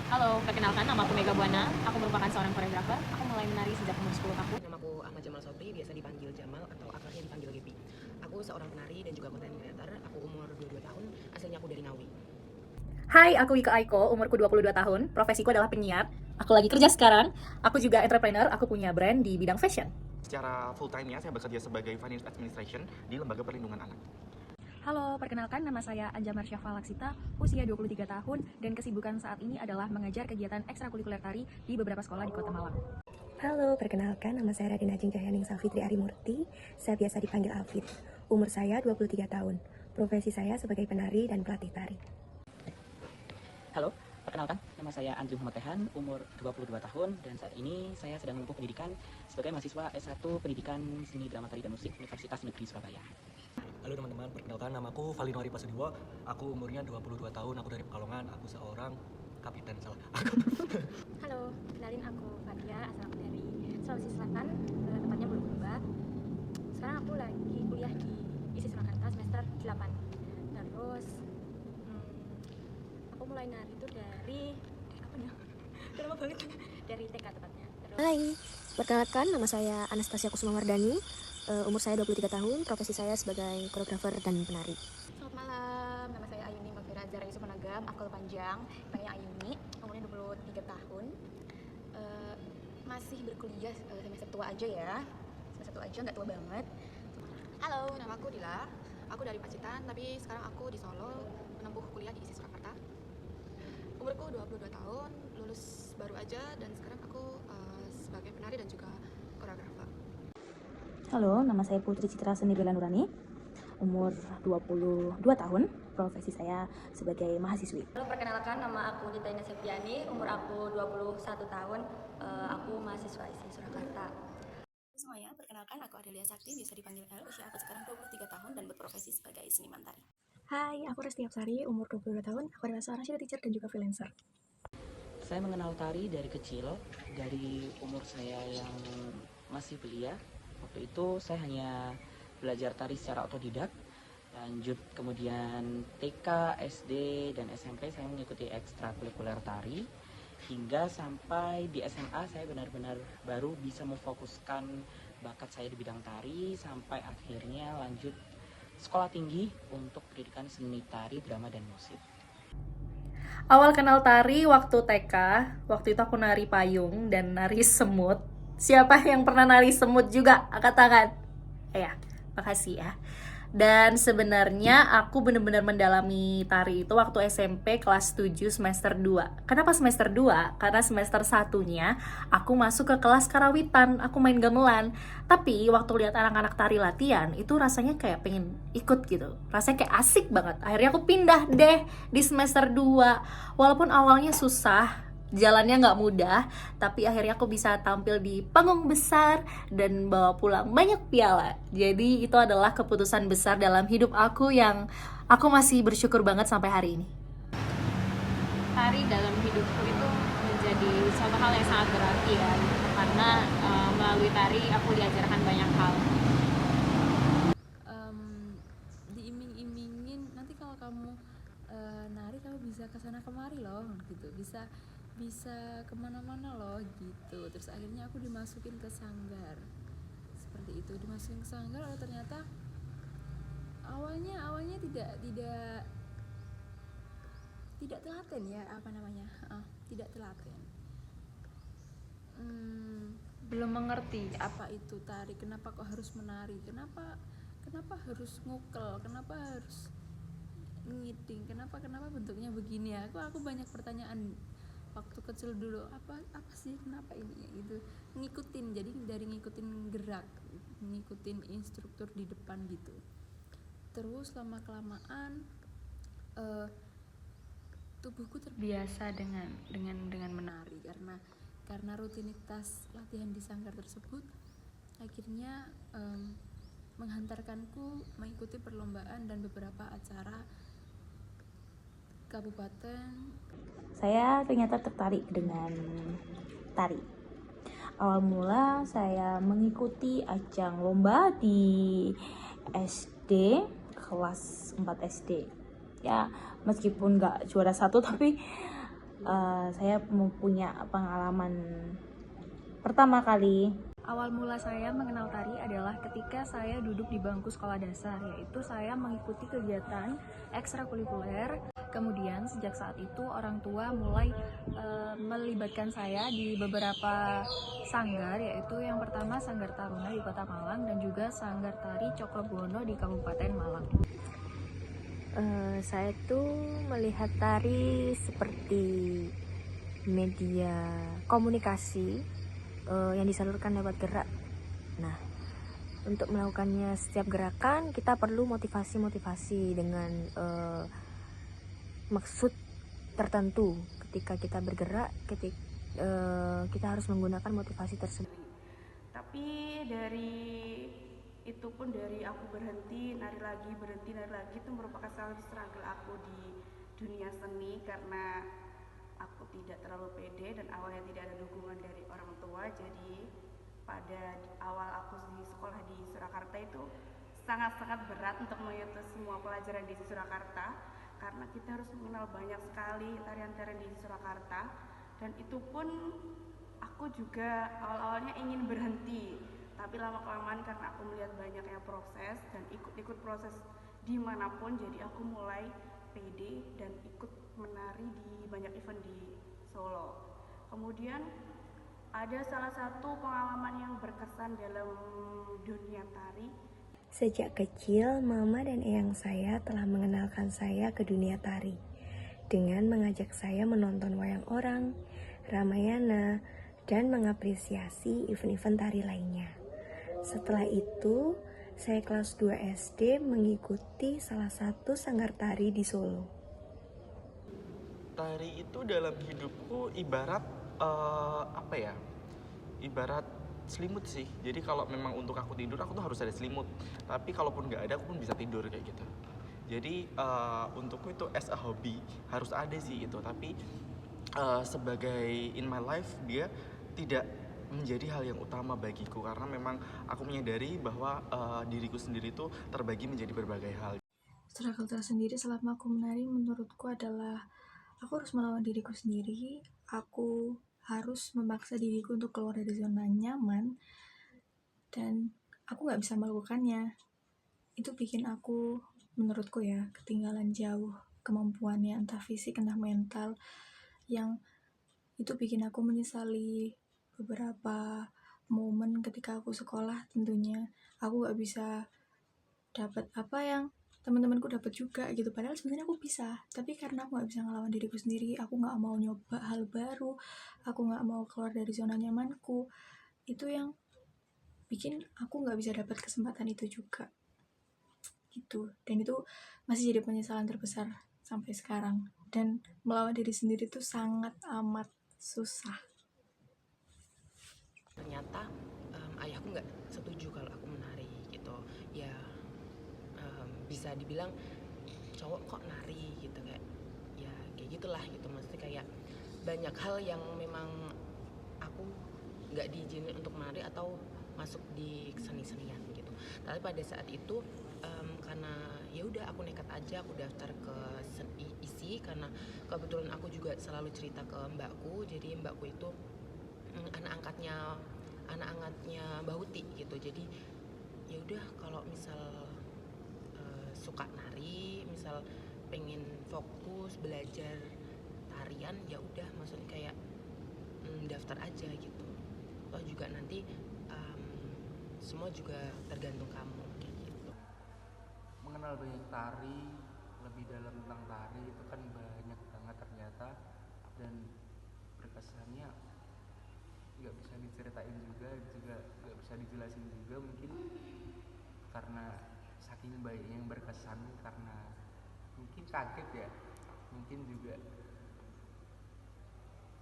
Halo, perkenalkan nama aku Mega Buana. Aku merupakan seorang koreografer. Aku mulai menari sejak umur 10 tahun. Namaku Ahmad Jamal Sobri, biasa dipanggil Jamal atau akrabnya dipanggil Gepi. Aku seorang penari dan juga content creator. Aku umur 22 tahun, aslinya aku dari Ngawi. Hai, aku Wika Aiko, umurku 22 tahun, profesiku adalah penyiar. Aku lagi kerja sekarang, aku juga entrepreneur, aku punya brand di bidang fashion. Secara full time-nya saya bekerja sebagai Finance Administration di Lembaga Perlindungan Anak. Halo, perkenalkan nama saya Anja Marsyafa Laksita, usia 23 tahun, dan kesibukan saat ini adalah mengajar kegiatan ekstrakurikuler tari di beberapa sekolah di Kota Malang. Halo, perkenalkan nama saya Radina Ajeng Cahyaning Safitri Arimurti. Saya biasa dipanggil Alfit. Umur saya 23 tahun. Profesi saya sebagai penari dan pelatih tari. Halo, perkenalkan nama saya Andri Muhammad Tehan, umur 22 tahun, dan saat ini saya sedang menempuh pendidikan sebagai mahasiswa S1 Pendidikan Seni Drama Tari dan Musik Universitas Negeri Surabaya. Halo teman-teman, perkenalkan namaku Valinori Pasudiwo. Aku umurnya 22 tahun, aku dari Pekalongan, aku seorang kapiten Halo, kenalin aku Fadia, asal aku dari Sulawesi Selatan, tepatnya Bulukumba. Sekarang aku lagi kuliah di ISI Surakarta semester 8. Terus aku mulai nari itu dari kapan ya? Udah lama banget. Dari TK tepatnya. Hai, perkenalkan nama saya Anastasia Kusuma Wardani. Umur saya 23 tahun, profesi saya sebagai koreografer dan penari. Selamat malam, nama saya Ayuni Makfira Zara Yusuf Managam, akul panjang, panggilnya Ayuni, umurnya 23 tahun. Masih berkuliah semester tua aja ya, semester tua aja, nggak tua banget. Halo, nama aku Dila, aku dari Pacitan, tapi sekarang aku di Solo menempuh kuliah di ISI Surakarta. Umurku 22 tahun, lulus baru aja, dan sekarang aku sebagai penari dan juga koreografer. Halo, nama saya Putri Citra Seni Bella Nurani, umur 22 tahun, profesi saya sebagai mahasiswi. Halo, perkenalkan nama aku Dita Ina Septiani, umur aku 21 tahun, aku mahasiswa ISI Surakarta. Semuanya, perkenalkan aku Adelia Sakti, biasa dipanggil El, usia aku sekarang 23 tahun dan berprofesi sebagai seniman tari. Hai, aku Resti Apsari, umur 22 tahun, aku adalah seorang shadow teacher dan juga freelancer. Saya mengenal tari dari kecil, dari umur saya yang masih belia. Waktu itu saya hanya belajar tari secara otodidak. Lanjut kemudian TK, SD, dan SMP saya mengikuti ekstrakurikuler tari. Hingga sampai di SMA saya benar-benar baru bisa memfokuskan bakat saya di bidang tari. Sampai akhirnya lanjut sekolah tinggi untuk pendidikan seni tari, drama, dan musik. Awal kenal tari waktu TK, waktu itu aku nari payung dan nari semut. Siapa yang pernah nari semut juga? Angkat tangan. Ya, makasih ya. Dan sebenarnya aku benar-benar mendalami tari itu waktu SMP kelas 7 semester 2. Kenapa semester 2? Karena semester 1-nya aku masuk ke kelas karawitan, aku main gamelan. Tapi waktu lihat anak-anak tari latihan, itu rasanya kayak pengen ikut gitu. Rasanya kayak asik banget. Akhirnya aku pindah deh di semester 2. Walaupun awalnya susah, jalannya nggak mudah, tapi akhirnya aku bisa tampil di panggung besar dan bawa pulang banyak piala. Jadi itu adalah keputusan besar dalam hidup aku yang aku masih bersyukur banget sampai hari ini. Tari dalam hidupku itu menjadi suatu hal yang sangat berarti ya, karena melalui tari aku diajarkan banyak hal. Diiming-imingin nanti kalau kamu nari kamu bisa kesana kemari loh gitu, bisa kemana-mana loh gitu. Terus akhirnya aku dimasukin ke sanggar seperti itu, dimasukin ke sanggar. Oh, ternyata awalnya tidak telaten ya, tidak telaten, belum mengerti apa itu tari, kenapa kok harus menari, kenapa harus ngukel, kenapa harus ngiting, kenapa bentuknya begini ya. Aku banyak pertanyaan waktu kecil dulu, apa sih, kenapa ini gitu. Ngikutin, jadi dari ngikutin gerak, ngikutin instruktur di depan gitu. Terus lama kelamaan tubuhku terbiasa dengan menari karena rutinitas latihan di sanggar tersebut akhirnya menghantarkanku mengikuti perlombaan dan beberapa acara kabupaten. Saya ternyata tertarik dengan tari. Awal mula saya mengikuti ajang lomba di SD, kelas 4 SD. Ya, meskipun nggak juara 1, tapi saya mempunyai pengalaman pertama kali. Awal mula saya mengenal tari adalah ketika saya duduk di bangku sekolah dasar, yaitu saya mengikuti kegiatan ekstrakurikuler. Kemudian sejak saat itu orang tua mulai melibatkan saya di beberapa sanggar, yaitu yang pertama Sanggar Taruna di Kota Malang dan juga Sanggar Tari Cokrobono di Kabupaten Malang. Saya tuh melihat tari seperti media komunikasi yang disalurkan lewat gerak. Nah, untuk melakukannya setiap gerakan kita perlu motivasi dengan maksud tertentu. Ketika kita bergerak, kita harus menggunakan motivasi tersebut. Tapi dari itu pun, dari aku berhenti nari lagi itu merupakan salah satu struggle aku di dunia seni, karena aku tidak terlalu pede dan awalnya tidak ada dukungan dari orang tua. Jadi pada awal aku di sekolah di Surakarta itu sangat-sangat berat untuk mengikuti semua pelajaran di Surakarta, karena kita harus mengenal banyak sekali tarian-tarian di Surakarta. Dan itu pun aku juga awal-awalnya ingin berhenti, tapi lama-kelamaan karena aku melihat banyaknya proses dan ikut proses dimanapun, jadi aku mulai pede dan ikut menari di banyak event di Solo. Kemudian ada salah satu pengalaman yang berkesan dalam dunia tari. Sejak kecil, mama dan eyang saya telah mengenalkan saya ke dunia tari dengan mengajak saya menonton wayang orang, Ramayana, dan mengapresiasi event-event tari lainnya. Setelah itu, saya kelas 2 SD mengikuti salah satu sanggar tari di Solo. Tari itu dalam hidupku ibarat ibarat selimut sih. Jadi kalau memang untuk aku tidur, aku tuh harus ada selimut. Tapi kalaupun nggak ada, aku pun bisa tidur kayak gitu. Jadi untukku itu as a hobby harus ada sih itu. Tapi sebagai in my life, dia tidak menjadi hal yang utama bagiku, karena memang aku menyadari bahwa diriku sendiri itu terbagi menjadi berbagai hal. Struggle tersendiri selama aku menari menurutku adalah aku harus melawan diriku sendiri. Aku harus memaksa diriku untuk keluar dari zona nyaman, dan aku gak bisa melakukannya. Itu bikin aku, menurutku ya, ketinggalan jauh kemampuannya, entah fisik entah mental, yang itu bikin aku menyesali beberapa momen ketika aku sekolah. Tentunya aku gak bisa dapat apa yang teman-temanku dapat juga gitu, padahal sebenarnya aku bisa, tapi karena aku gak bisa ngelawan diriku sendiri, aku gak mau nyoba hal baru, aku gak mau keluar dari zona nyamanku, itu yang bikin aku gak bisa dapat kesempatan itu juga gitu. Dan itu masih jadi penyesalan terbesar sampai sekarang, dan melawan diri sendiri itu sangat amat susah. Ternyata ayahku nggak setuju kalau aku menari gitu ya. Bisa dibilang cowok kok nari gitu, kayak gitulah gitu. Maksudnya kayak banyak hal yang memang aku nggak diizinin untuk menari atau masuk di seni-senian gitu. Tapi pada saat itu karena ya udah aku nekat aja, aku daftar ke ISI, karena kebetulan aku juga selalu cerita ke mbakku. Jadi mbakku itu anak angkatnya Mbak Huti gitu. Jadi ya udah kalau misal suka nari, misal pengen fokus belajar tarian, ya udah, maksudnya kayak daftar aja gitu. Toh juga nanti semua juga tergantung kamu kayak gitu. Mengenal banyak tari, lebih dalam tentang tari itu kan banyak banget ternyata, dan berkesannya nggak bisa diceritain juga nggak bisa dijelasin juga, mungkin karena saking banyaknya yang berkesan, karena mungkin kaget ya, mungkin juga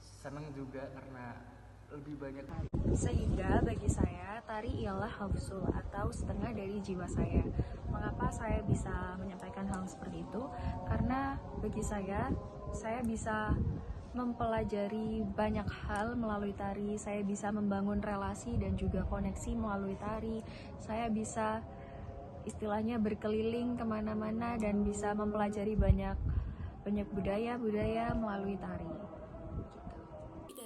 seneng juga karena lebih banyak. Sehingga bagi saya, tari ialah hafsul atau setengah dari jiwa saya. Mengapa saya bisa menyampaikan hal seperti itu? Karena bagi saya bisa mempelajari banyak hal melalui tari. Saya bisa membangun relasi dan juga koneksi melalui tari. Saya bisa istilahnya berkeliling kemana-mana dan bisa mempelajari banyak budaya melalui tari.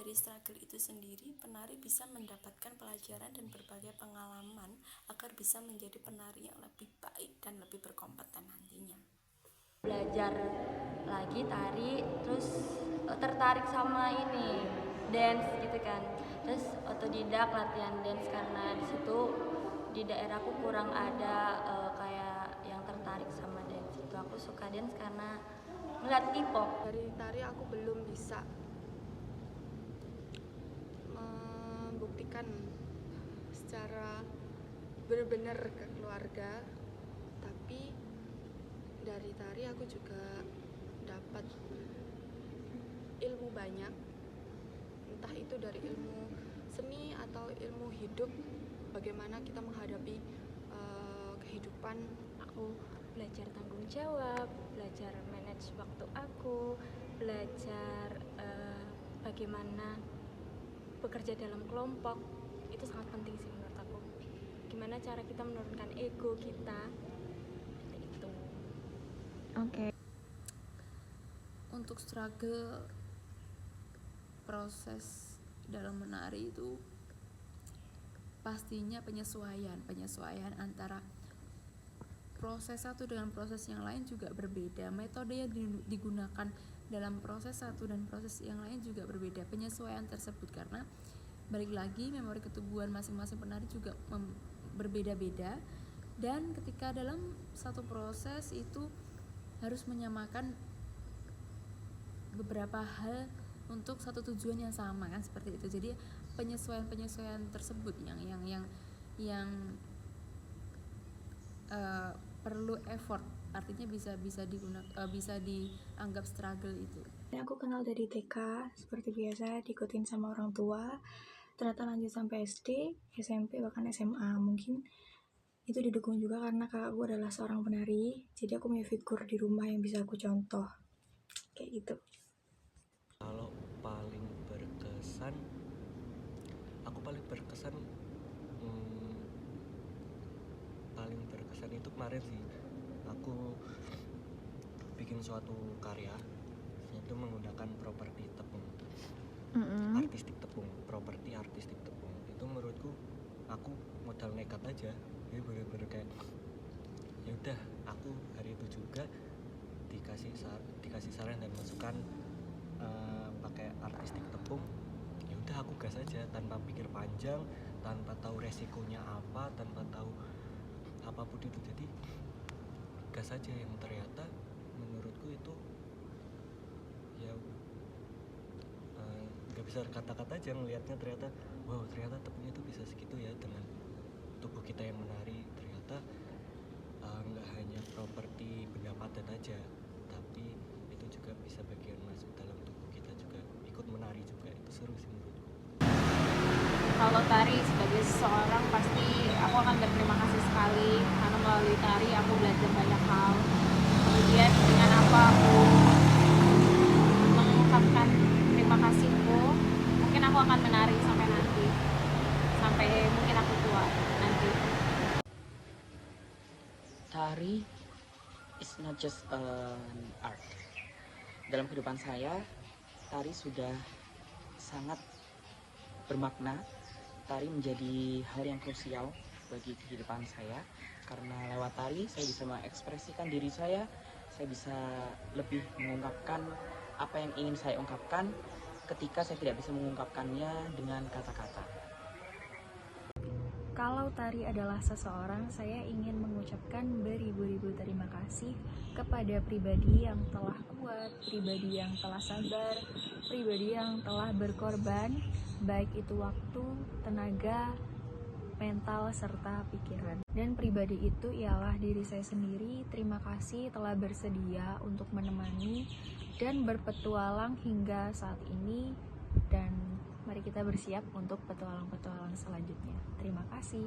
dari struggle itu sendiri, penari bisa mendapatkan pelajaran dan berbagai pengalaman agar bisa menjadi penari yang lebih baik dan lebih berkompeten nantinya. Belajar lagi tari, terus tertarik sama ini dance gitu kan, terus otodidak latihan dance karena di situ di daerahku kurang ada kayak yang tertarik sama dance. Itu aku suka dance karena ngeliat K-pop. Dari tari aku belum bisa membuktikan secara benar-benar ke keluarga, tapi dari tari aku juga dapat ilmu banyak, entah itu dari ilmu seni atau ilmu hidup, bagaimana kita menghadapi kehidupan. Aku belajar tanggung jawab, belajar manage waktu aku, belajar bagaimana bekerja dalam kelompok. Itu sangat penting sih menurut aku. Gimana cara kita menurunkan ego kita. Itu. Oke. Untuk struggle proses dalam menari itu pastinya penyesuaian antara proses satu dengan proses yang lain juga berbeda. Metode yang digunakan dalam proses satu dan proses yang lain juga berbeda. Penyesuaian tersebut karena balik lagi memori ketubuhan masing-masing penari juga berbeda-beda, dan ketika dalam satu proses itu harus menyamakan beberapa hal untuk satu tujuan yang sama kan, seperti itu. Jadi penyesuaian tersebut yang perlu effort, artinya bisa dianggap struggle itu. Aku kenal dari TK, seperti biasa diikutin sama orang tua, ternyata lanjut sampai SD, SMP, bahkan SMA. Mungkin itu didukung juga karena kakak gue adalah seorang penari, jadi aku punya figur di rumah yang bisa aku contoh, kayak gitu. Kalau paling berkesan, paling berkesan itu kemarin sih, aku bikin suatu karya itu menggunakan properti tepung, properti artistik tepung. Itu menurutku aku modal nekat aja, jadi bener-bener kayak ya udah, aku hari itu juga dikasih saran dan masukan pakai artistik tepung, ya udah aku gas aja tanpa pikir panjang, tanpa tahu resikonya apa, tanpa tahu apapun itu. Jadi gas aja, yang ternyata menurutku itu ya nggak bisa kata-kata aja ngelihatnya. Ternyata wow, ternyata tepungnya itu bisa segitu ya dengan tubuh kita yang menari. Ternyata nggak hanya properti benda padat aja, tapi itu juga bisa bagian masuk dalam tubuh kita juga, ikut menari juga. Itu seru sih menurutku. Kalau tari sebagai seseorang pasti aku akan berterima kasih sekali karena melalui tari aku belajar banyak hal. Kemudian dengan apa aku mengungkapkan terima kasihku, mungkin aku akan menari sampai nanti, sampai mungkin aku tua nanti. Tari is not just an art. Dalam kehidupan saya, tari sudah sangat bermakna. Tari menjadi hal yang krusial bagi kehidupan saya, karena lewat tari saya bisa mengekspresikan diri saya bisa lebih mengungkapkan apa yang ingin saya ungkapkan ketika saya tidak bisa mengungkapkannya dengan kata-kata. Kalau tari adalah seseorang, saya ingin mengucapkan beribu-ribu terima kasih kepada pribadi yang telah kuat, pribadi yang telah sabar, pribadi yang telah berkorban, baik itu waktu, tenaga, mental, serta pikiran. Dan pribadi itu ialah diri saya sendiri. Terima kasih telah bersedia untuk menemani dan berpetualang hingga saat ini, dan mari kita bersiap untuk petualang-petualang selanjutnya. Terima kasih.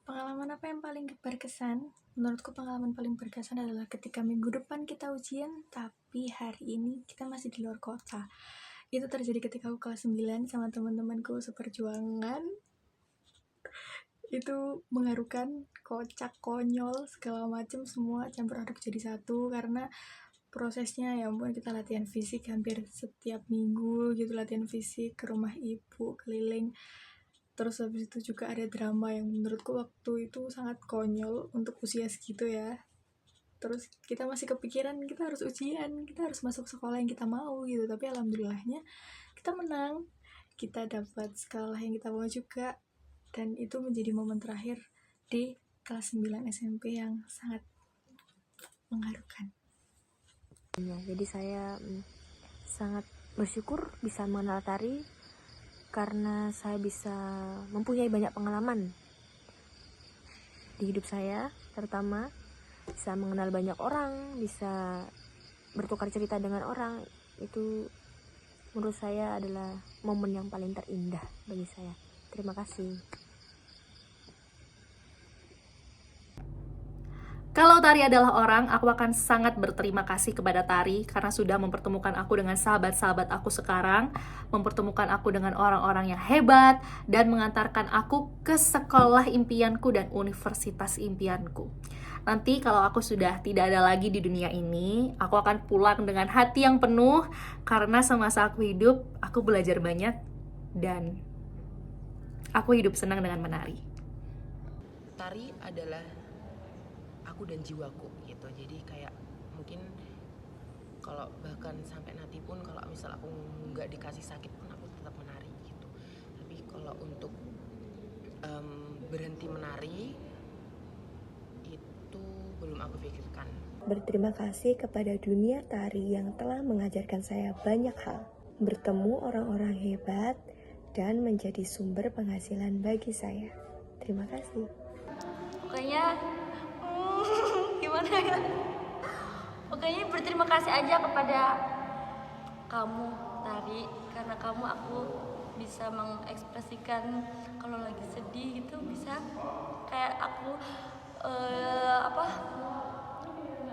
Pengalaman apa yang paling berkesan? Menurutku pengalaman paling berkesan adalah ketika minggu depan kita ujian, tapi hari ini kita masih di luar kota. Itu terjadi ketika aku kelas 9 sama teman-temanku seperjuangan. Itu mengharukan, kocak, konyol, segala macam, semua campur aduk jadi satu. Karena prosesnya ya ampun, kita latihan fisik hampir setiap minggu gitu, latihan fisik ke rumah ibu keliling. Terus habis itu juga ada drama yang menurutku waktu itu sangat konyol untuk usia segitu ya. Terus kita masih kepikiran kita harus ujian, kita harus masuk sekolah yang kita mau gitu. Tapi alhamdulillahnya kita menang, kita dapat sekolah yang kita mau juga. Dan itu menjadi momen terakhir di kelas 9 SMP yang sangat mengharukan. Ya, jadi saya sangat bersyukur bisa mengenal tari karena saya bisa mempunyai banyak pengalaman di hidup saya, terutama bisa mengenal banyak orang, bisa bertukar cerita dengan orang. Itu menurut saya adalah momen yang paling terindah bagi saya. Terima kasih. Kalau Tari adalah orang, aku akan sangat berterima kasih kepada Tari karena sudah mempertemukan aku dengan sahabat-sahabat aku sekarang, mempertemukan aku dengan orang-orang yang hebat, dan mengantarkan aku ke sekolah impianku dan universitas impianku. Nanti kalau aku sudah tidak ada lagi di dunia ini, aku akan pulang dengan hati yang penuh karena semasa aku hidup, aku belajar banyak dan aku hidup senang dengan menari. Tari adalah aku dan jiwaku gitu. Jadi kayak mungkin kalau bahkan sampai nanti pun kalau misal aku nggak dikasih sakit pun aku tetap menari gitu. Tapi kalau untuk berhenti menari itu belum aku pikirkan. Berterima kasih kepada dunia tari yang telah mengajarkan saya banyak hal, bertemu orang-orang hebat, dan menjadi sumber penghasilan bagi saya. Terima kasih. Pokoknya gimana ya? Pokoknya berterima kasih aja kepada kamu Tari, karena kamu aku bisa mengekspresikan kalau lagi sedih gitu, bisa kayak aku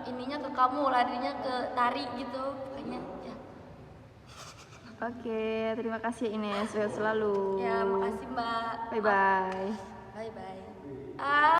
ininya ke kamu, larinya ke Tari gitu. Pokoknya ya. Oke, terima kasih Ines, sehat selalu. Ya, makasih Mbak. Bye bye. Bye bye.